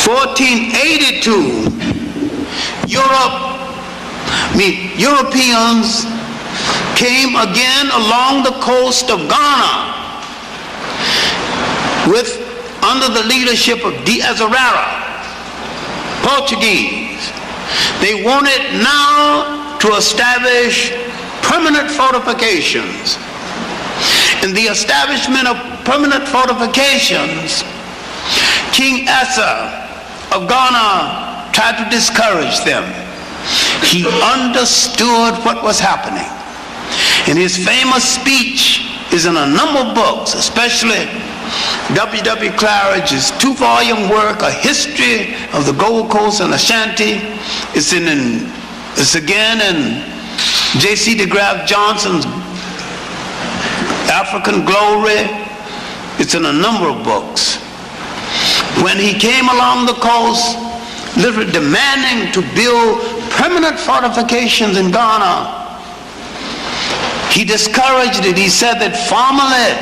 1482, Europeans came again along the coast of Ghana under the leadership of Diaz Arara, Portuguese. They wanted now to establish permanent fortifications. In the establishment of permanent fortifications, King Asa of Ghana tried to discourage them. He understood what was happening. And his famous speech is in a number of books, especially W.W. Claridge's 2-volume work, A History of the Gold Coast and Ashanti. It's again in J.C. DeGraff Johnson's African Glory. It's in a number of books. When he came along the coast, literally demanding to build permanent fortifications in Ghana, he discouraged it. He said that formerly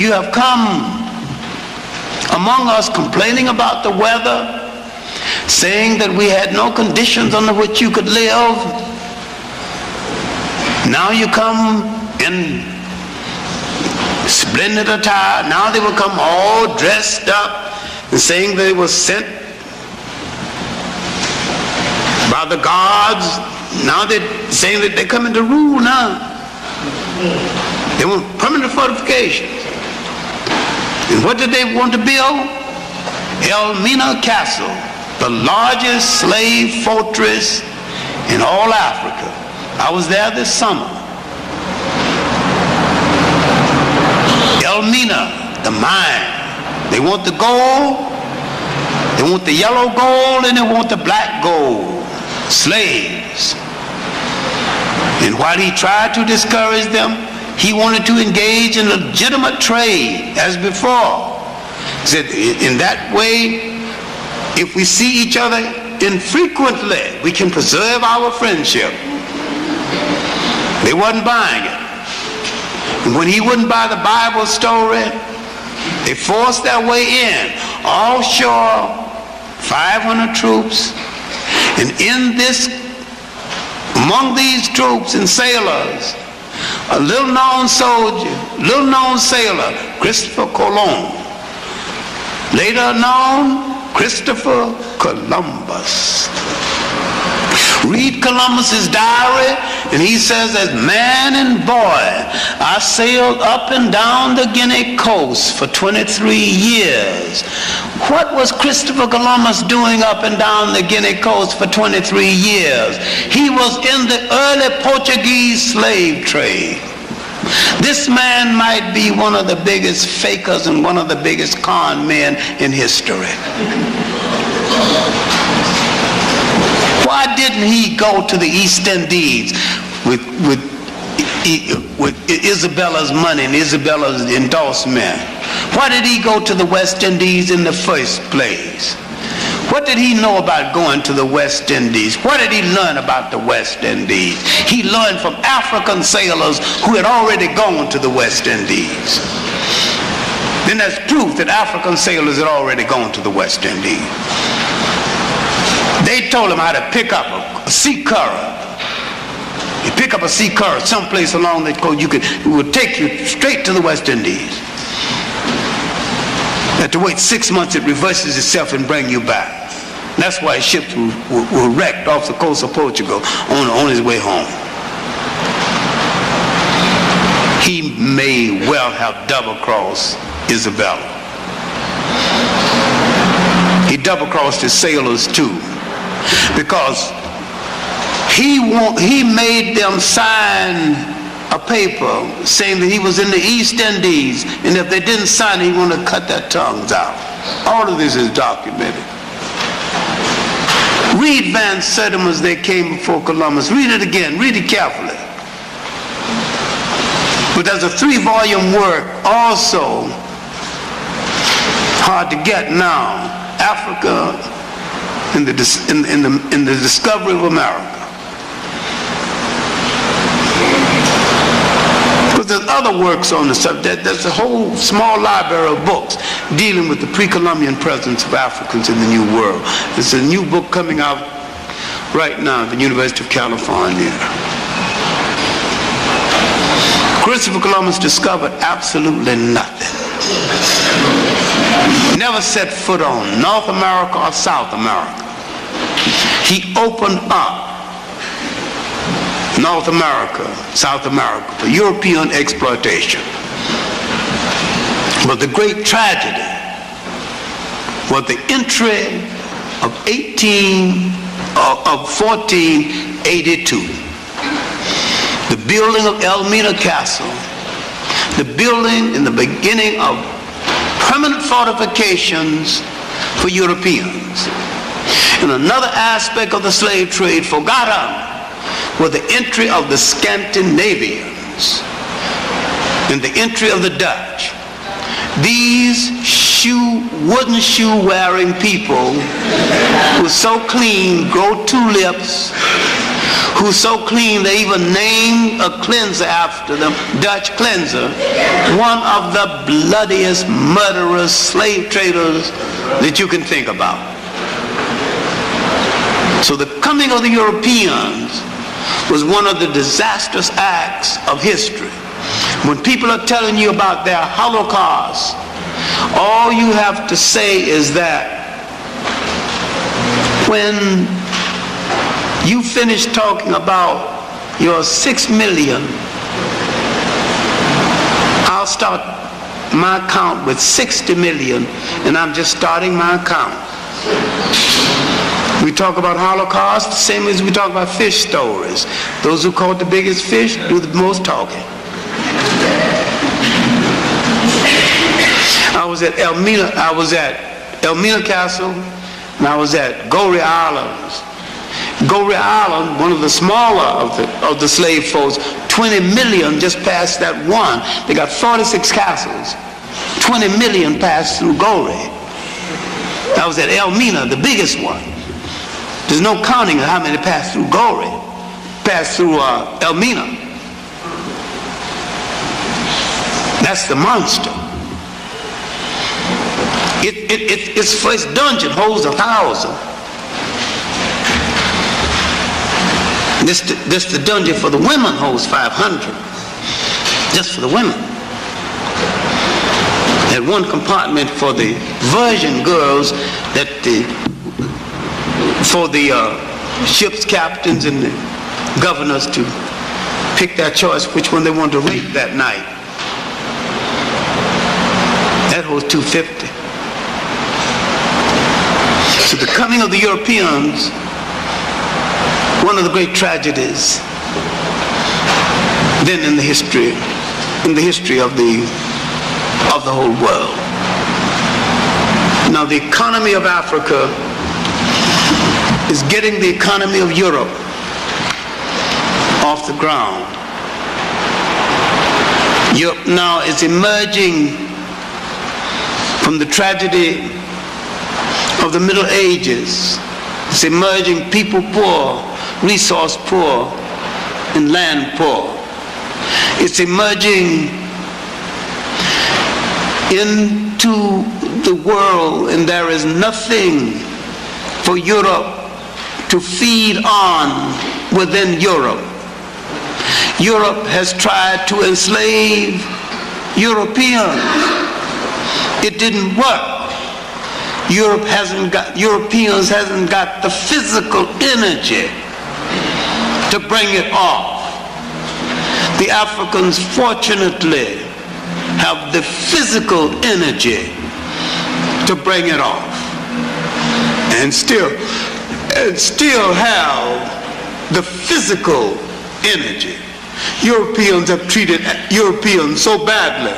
you have come among us complaining about the weather, saying that we had no conditions under which you could live. Now you come in splendid attire. Now they will come all dressed up and saying they were sent by the gods. Now they're saying that they're coming to rule now. They want permanent fortifications. And what did they want to build? Elmina Castle, the largest slave fortress in all Africa. I was there this summer. Elmina, the mine. They want the gold, they want the yellow gold, and they want the black gold. Slaves. And while he tried to discourage them, he wanted to engage in legitimate trade as before. He said, in that way, if we see each other infrequently, we can preserve our friendship. They wasn't buying it. And when he wouldn't buy the Bible story, they forced their way in, offshore, 500 troops. And among these troops and sailors, a little-known sailor, Christopher Colon, later known Christopher Columbus. Read Columbus's diary, and he says, as man and boy, I sailed up and down the Guinea coast for 23 years. What was Christopher Columbus doing up and down the Guinea coast for 23 years? He was in the early Portuguese slave trade. This man might be one of the biggest fakers and one of the biggest con men in history. Why didn't he go to the East Indies with Isabella's money and Isabella's endorsement? Why did he go to the West Indies in the first place? What did he know about going to the West Indies? What did he learn about the West Indies? He learned from African sailors who had already gone to the West Indies. Then there's proof that African sailors had already gone to the West Indies. They told him how to pick up a sea current. You pick up a sea current someplace along the coast, it would take you straight to the West Indies. You have to wait 6 months, it reverses itself and bring you back. That's why ships were wrecked off the coast of Portugal on his way home. He may well have double-crossed Isabella. He double-crossed his sailors too, because he made them sign a paper saying that he was in the East Indies, and if they didn't sign, he wanted to cut their tongues out. All of this is documented. Read Van Sertima's They Came Before Columbus. Read it again. Read it carefully. But there's a 3-volume work also, hard to get now, Africa in the discovery of America. Because there's other works on the subject. There's a whole small library of books dealing with the pre-Columbian presence of Africans in the New World. There's a new book coming out right now at the University of California. Christopher Columbus discovered absolutely nothing. Never set foot on North America or South America. He opened up North America, South America for European exploitation. But the great tragedy was the entry of 1482. The building of Elmina Castle, the building in the beginning of permanent fortifications for Europeans. And another aspect of the slave trade forgotten was the entry of the Scandinavians and the entry of the Dutch. These wooden shoe wearing people who so clean, grow two lips, who so clean they even named a cleanser after them, Dutch cleanser, one of the bloodiest murderous slave traders that you can think about. So the coming of the Europeans was one of the disastrous acts of history. When people are telling you about their Holocaust, all you have to say is that when you finish talking about your 6 million, I'll start my count with 60 million, and I'm just starting my count. We talk about Holocaust the same as we talk about fish stories. Those who caught the biggest fish do the most talking. I was at Elmina Castle, and I was at Goree Islands. Goree Island, one of the smaller of the slave folks, 20 million just passed that one. They got 46 castles. 20 million passed through Goree. I was at Elmina, the biggest one. There's no counting of how many passed through Goree, passed through Elmina. That's the monster. Its first dungeon holds 1,000. This the dungeon for the women holds 500, just for the women. Had one compartment for the virgin girls, for the ship's captains and the governors to pick their choice which one they wanted to rape that night. That holds 250. So the coming of the Europeans, one of the great tragedies then in the history of the whole world. Now the economy of Africa is getting the economy of Europe off the ground. Europe now is emerging from the tragedy of the Middle Ages. It's emerging people poor, resource poor, and land poor. It's emerging into the world, and there is nothing for Europe to feed on within Europe. Europe has tried to enslave Europeans. It didn't work. Europeans hasn't got the physical energy to bring it off. The Africans, fortunately, have the physical energy to bring it off, and still have the physical energy. Europeans have treated Europeans so badly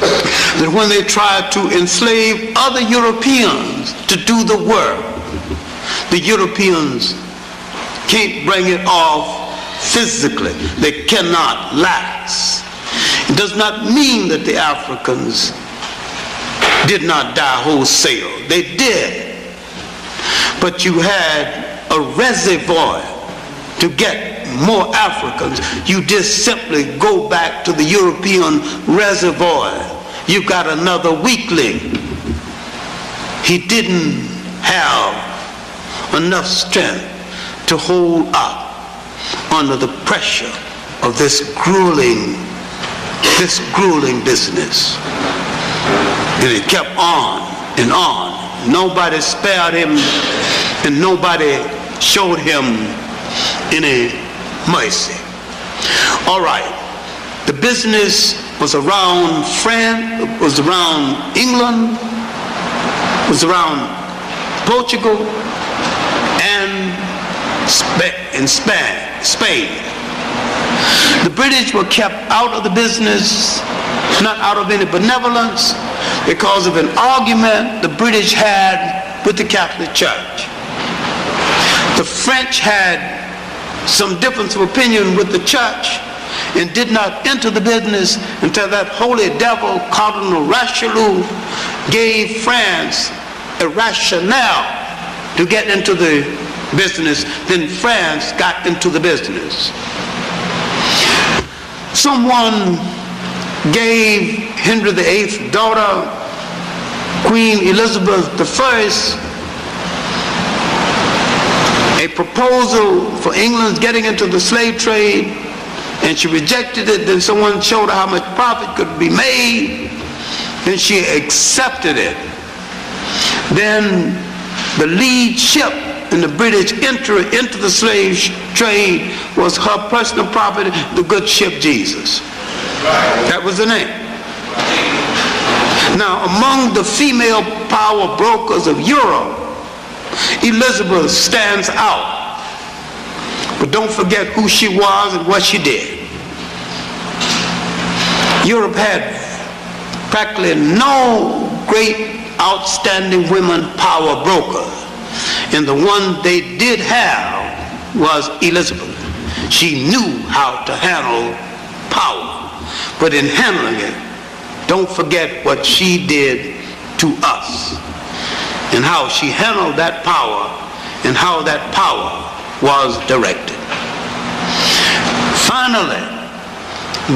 that when they try to enslave other Europeans to do the work, the Europeans can't bring it off physically. They cannot last. It does not mean that the Africans did not die wholesale. They did. But you had a reservoir to get more Africans. You just simply go back to the European reservoir. You got another weakling. He didn't have enough strength to hold up under the pressure of this grueling business. And it kept on and on. Nobody spared him, and nobody showed him any mercy. All right, the business was around France, was around England, was around Portugal, and Spain. The British were kept out of the business, not out of any benevolence, because of an argument the British had with the Catholic Church. The French had some difference of opinion with the church and did not enter the business until that holy devil, Cardinal Richelieu, gave France a rationale to get into the business. Then France got into the business. Someone gave Henry VIII's daughter, Queen Elizabeth I, a proposal for England's getting into the slave trade, and she rejected it. Then someone showed her how much profit could be made, and she accepted it. Then the lead ship in the British entry into the slave trade was her personal property, the good ship Jesus. That was the name. Now, among the female power brokers of Europe, Elizabeth stands out. But don't forget who she was and what she did. Europe had practically no great outstanding women power brokers. And the one they did have was Elizabeth. She knew how to handle power. But in handling it, don't forget what she did to us and how she handled that power and how that power was directed. Finally,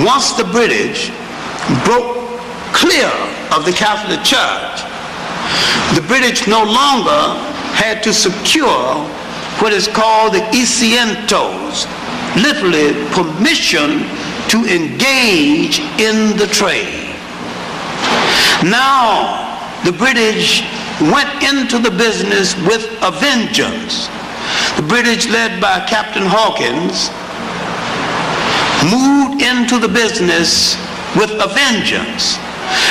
once the British broke clear of the Catholic Church, the British no longer had to secure what is called the Asientos, literally permission to engage in the trade. Now, the British went into the business with a vengeance. The British, led by Captain Hawkins, moved into the business with a vengeance.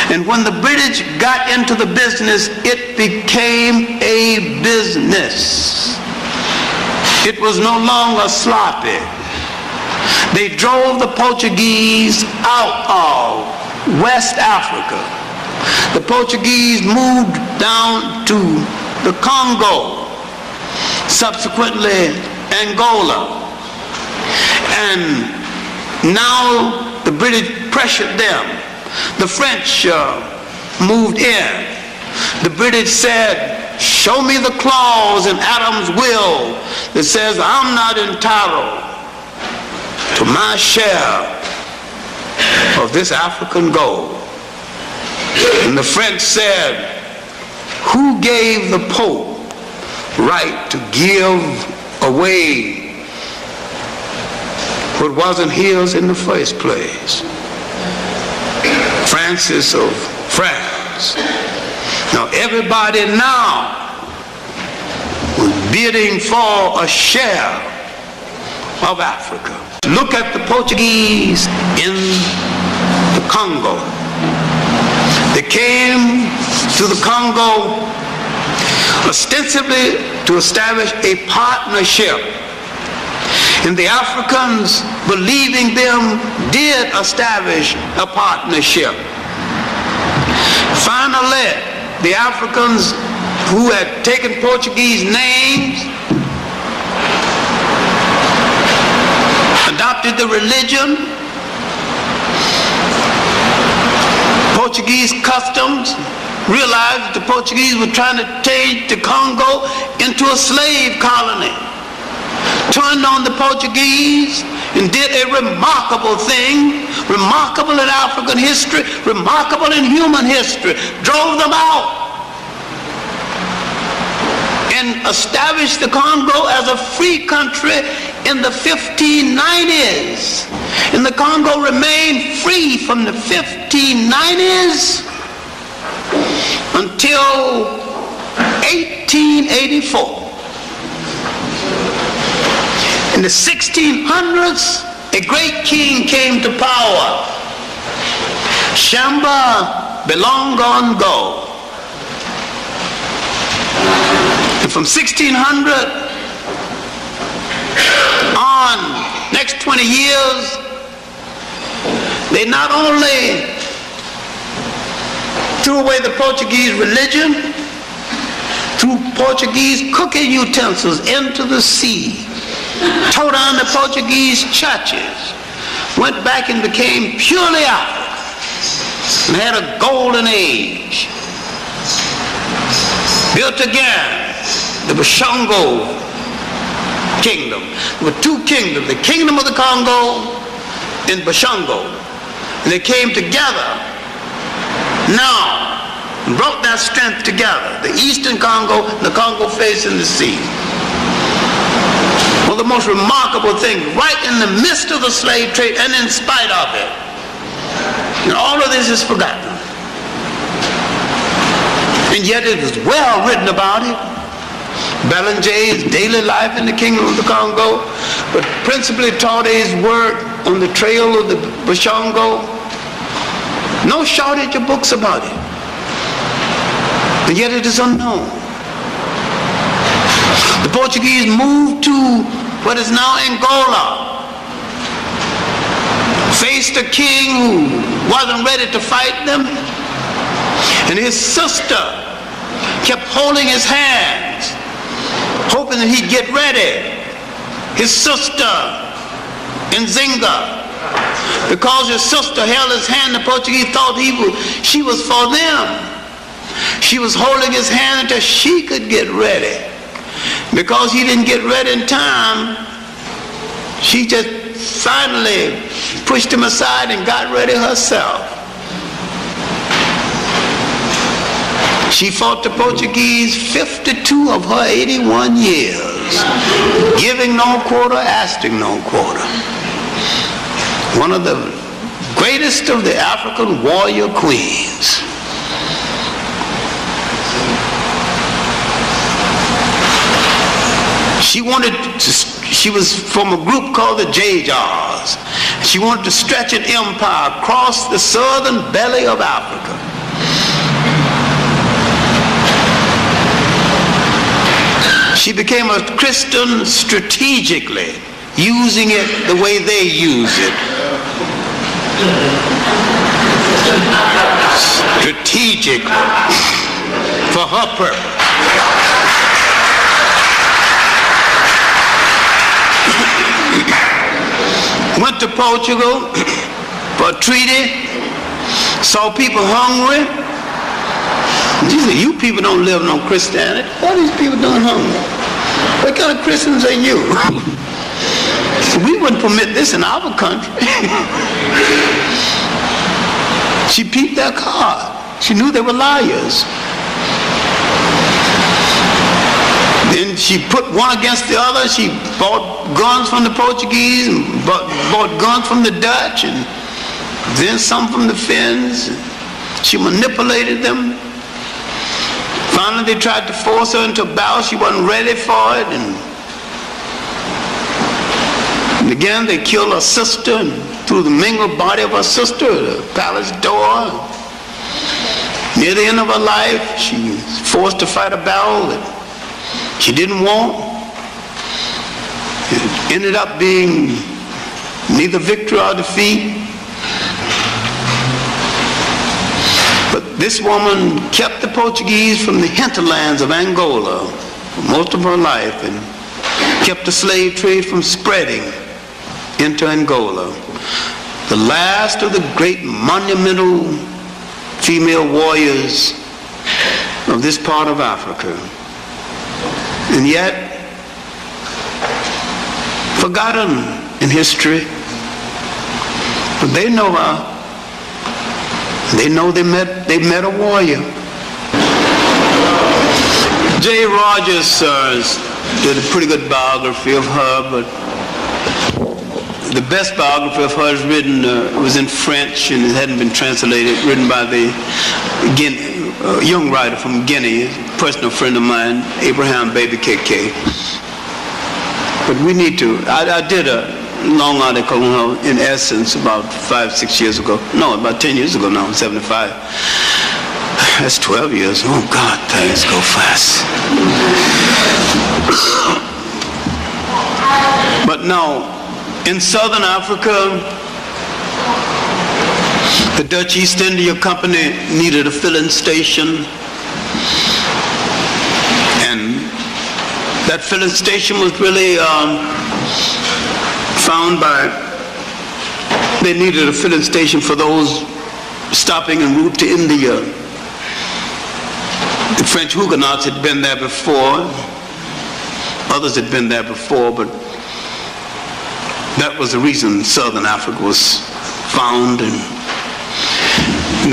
And when the British got into the business, it became a business. It was no longer sloppy. They drove the Portuguese out of West Africa. The Portuguese moved down to the Congo, subsequently Angola. And now the British pressured them. The French moved in. The British said, show me the clause in Adam's will that says I'm not entitled to my share of this African gold. And the French said, who gave the Pope right to give away what wasn't his in the first place? Francis of France. Now everybody now was bidding for a share of Africa. Look at the Portuguese in the Congo. They came to the Congo ostensibly to establish a partnership. And the Africans, believing them, did establish a partnership. Finally, the Africans who had taken Portuguese names, adopted the religion, Portuguese customs, realized that the Portuguese were trying to change the Congo into a slave colony. turned on the Portuguese and did a remarkable thing, remarkable in African history, remarkable in human history, drove them out and established the Congo as a free country in the 1590s. And the Congo remained free from the 1590s until 1884. In the 1600s, a great king came to power, Shamba Belongongo. And from 1600 on, next 20 years, they not only threw away the Portuguese religion, threw Portuguese cooking utensils into the sea, tore down the Portuguese churches, went back and became purely African, and had a golden age. Built again the Bashongo kingdom. There were two kingdoms, the kingdom of the Congo and Bashongo. And they came together now and brought that strength together. The eastern Congo and the Congo facing the sea. One of the most remarkable things, right in the midst of the slave trade and in spite of it. And all of this is forgotten. And yet it is well written about it. Belanger's daily life in the kingdom of the Congo, but principally Taude's work on the trail of the Bashongo. No shortage of books about it. And yet it is unknown. The Portuguese moved to what is now Angola, faced a king who wasn't ready to fight them, and his sister kept holding his hands, hoping that he'd get ready. His sister, Nzinga, because his sister held his hand, the Portuguese thought she was for them. She was holding his hand until she could get ready. Because he didn't get ready in time, she just finally pushed him aside and got ready herself. She fought the Portuguese 52 of her 81 years, giving no quarter, asking no quarter. One of the greatest of the African warrior queens. She was from a group called the Jajars. She wanted to stretch an empire across the southern belly of Africa. She became a Christian strategically, using it the way they use it. Strategically, for her purpose. Went to Portugal for a treaty, saw people hungry. She said, you people don't live no Christianity. What are these people doing hungry? What kind of Christians are you? So we wouldn't permit this in our country. She peeped their card. She knew they were liars. Then she put one against the other. She bought guns from the Portuguese and bought guns from the Dutch and then some from the Finns. She manipulated them. Finally, they tried to force her into a battle. She wasn't ready for it. And again, they killed her sister and threw the mangled body of her sister at the palace door. Near the end of her life, she was forced to fight a battle that she didn't want. It ended up being neither victory or defeat. But this woman kept the Portuguese from the hinterlands of Angola for most of her life and kept the slave trade from spreading into Angola. The last of the great monumental female warriors of this part of Africa. And yet, forgotten in history. But they know her. They know they met a warrior. J. Rogers did a pretty good biography of her, but the best biography of her is written, was in French and it hadn't been translated, written by the young writer from Guinea, a personal friend of mine, Abraham Baby KK. But we need to, I did a long article on her in Essence about 5-6 years ago. No, about 10 years ago now, 75. That's 12 years. Oh God, things go fast. But now, in Southern Africa, the Dutch East India Company needed a filling station. And that filling station was really found by, they needed a filling station for those stopping en route to India. The French Huguenots had been there before. Others had been there before, but that was the reason Southern Africa was found. And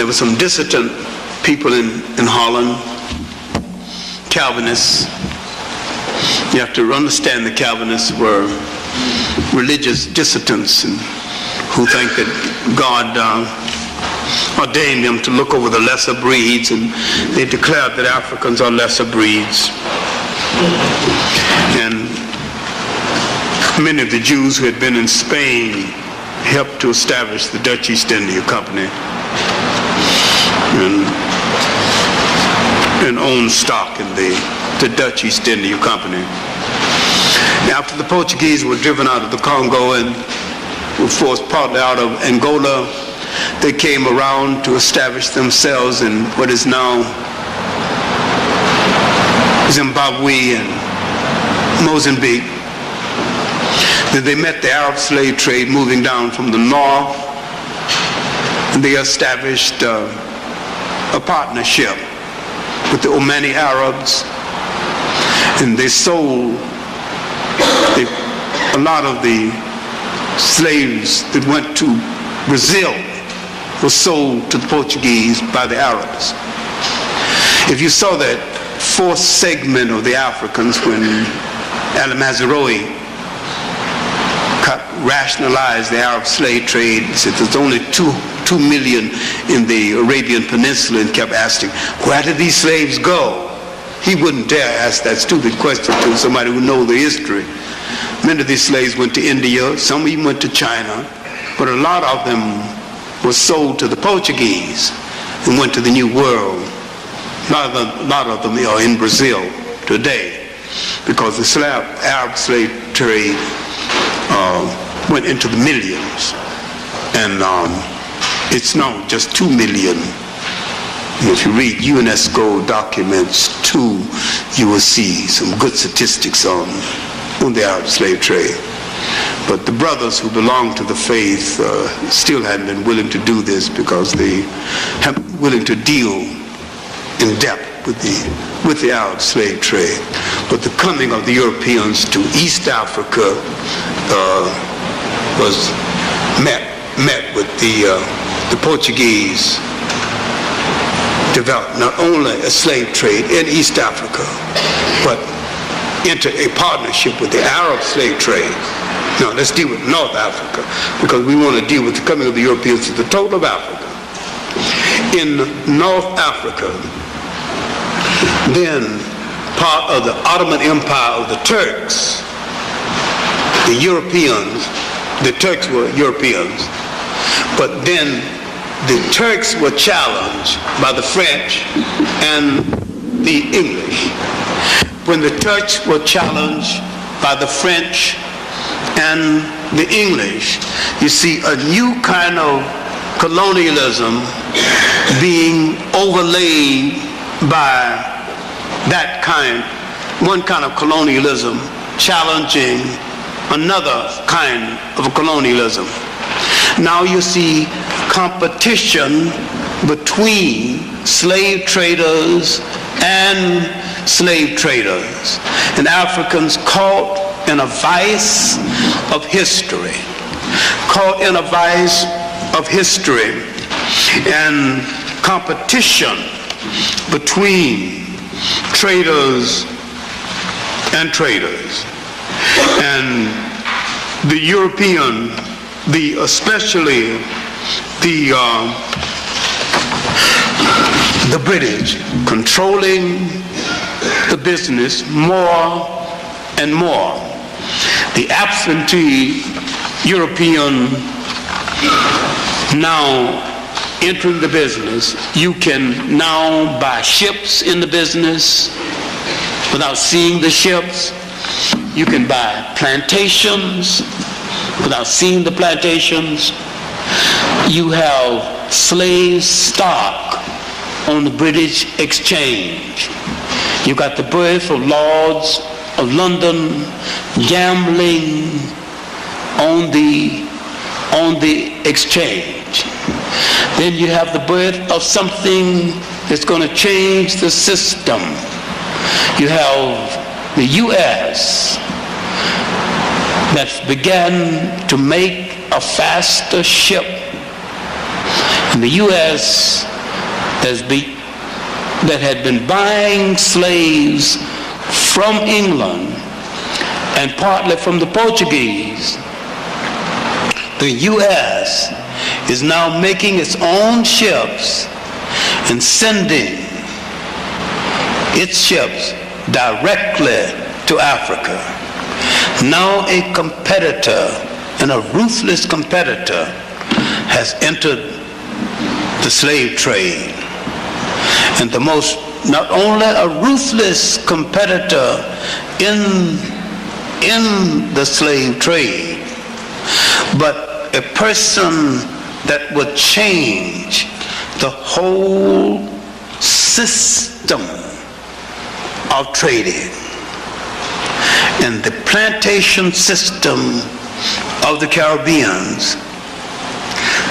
there were some dissident people in Holland, Calvinists. You have to understand the Calvinists were religious dissidents and who think that God ordained them to look over the lesser breeds, and they declared that Africans are lesser breeds. And many of the Jews who had been in Spain helped to establish the Dutch East India Company and owned stock in the Dutch East India Company. After the Portuguese were driven out of the Congo and were forced partly out of Angola, they came around to establish themselves in what is now Zimbabwe and Mozambique. They met the Arab slave trade moving down from the north, and they established a partnership with the Omani Arabs, and they sold a lot of the slaves that went to Brazil were sold to the Portuguese by the Arabs. If you saw that fourth segment of the Africans when Al-Mazrui rationalized the Arab slave trade, he said there's only 2 million in the Arabian Peninsula, and kept asking, where did these slaves go? He wouldn't dare ask that stupid question to somebody who knows the history. Many of these slaves went to India, some even went to China, but a lot of them were sold to the Portuguese and went to the New World. A lot of them are in Brazil today because the Arab slave trade went into the millions, and it's now just 2 million. And if you read UNESCO documents too, you will see some good statistics on the Arab slave trade. But the brothers who belong to the faith still hadn't been willing to do this because they have been willing to deal in depth with the Arab slave trade. But the coming of the Europeans to East Africa was met with the Portuguese developed not only a slave trade in East Africa, but enter a partnership with the Arab slave trade. Now let's deal with North Africa, because we want to deal with the coming of the Europeans to the total of Africa. In North Africa, then part of the Ottoman Empire of the Turks, the Europeans, the Turks were Europeans, but then the Turks were challenged by the French and the English. When the Turks were challenged by the French and the English, you see a new kind of colonialism being overlaid by that one kind of colonialism challenging another kind of colonialism. Now you see competition between slave traders and slave traders, and Africans caught in a vice of history, caught in a vice of history and competition between traders and traders. And the European, especially the British, controlling the business more and more. The absentee European now entering the business. You can now buy ships in the business without seeing the ships. You can buy plantations without seeing the plantations. You have slave stock on the British exchange. You got the birth of Lords of London gambling on the exchange. Then you have the birth of something that's going to change the system. You have the U.S. that began to make a faster ship. And the U.S. that had been buying slaves from England and partly from the Portuguese. The U.S. is now making its own ships and sending its ships directly to Africa. Now a competitor, and a ruthless competitor, has entered the slave trade. And not only a ruthless competitor in the slave trade, but a person that would change the whole system of trading. And the plantation system of the Caribbeans,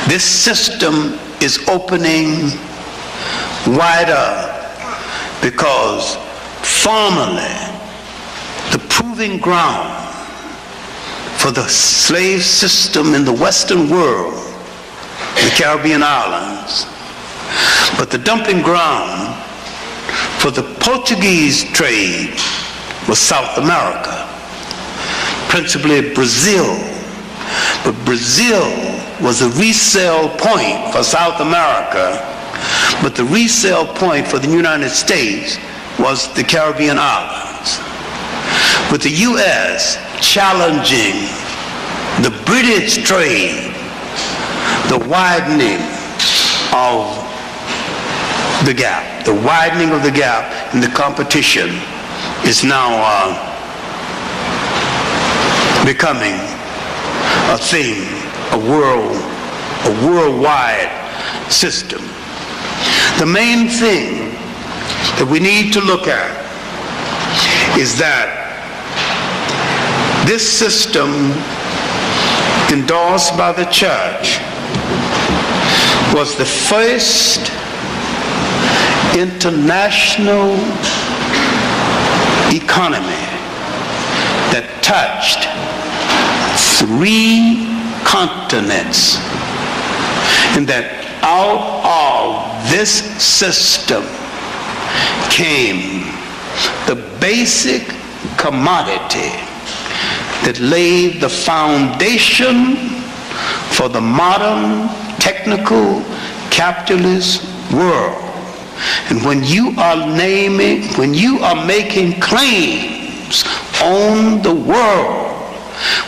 this system is opening wider, because formerly the proving ground for the slave system in the Western world, the Caribbean islands, but the dumping ground for the Portuguese trade was South America, principally Brazil. But Brazil was a resale point for South America, but the resale point for the United States was the Caribbean islands. With the U.S. challenging the British trade, the widening of the gap, in the competition is now becoming a thing, a worldwide system. The main thing that we need to look at is that this system endorsed by the church was the first international economy that touched 3 continents, and that out of this system came the basic commodity that laid the foundation for the modern technical capitalist world. And when you are making claims on the world,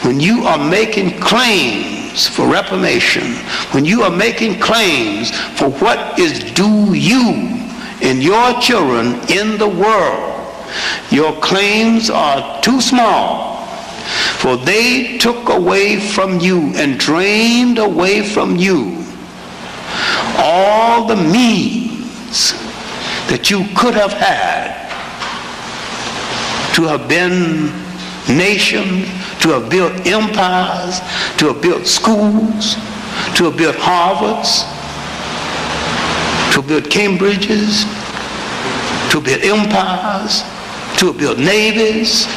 when you are making claims for reformation, when you are making claims for what is due you and your children in the world, your claims are too small, for they took away from you and drained away from you all the means that you could have had to have been nations, to have built empires, to have built schools, to have built Harvards, to have built Cambridges, to have built empires, to have built navies,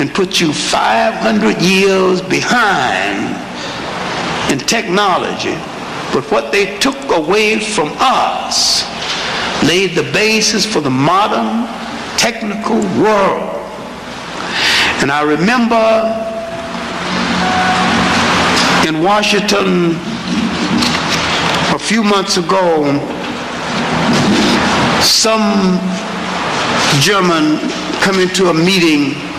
and put you 500 years behind in technology, but what they took away from us laid the basis for the modern technical world. And I remember in Washington a few months ago, some German come into a meeting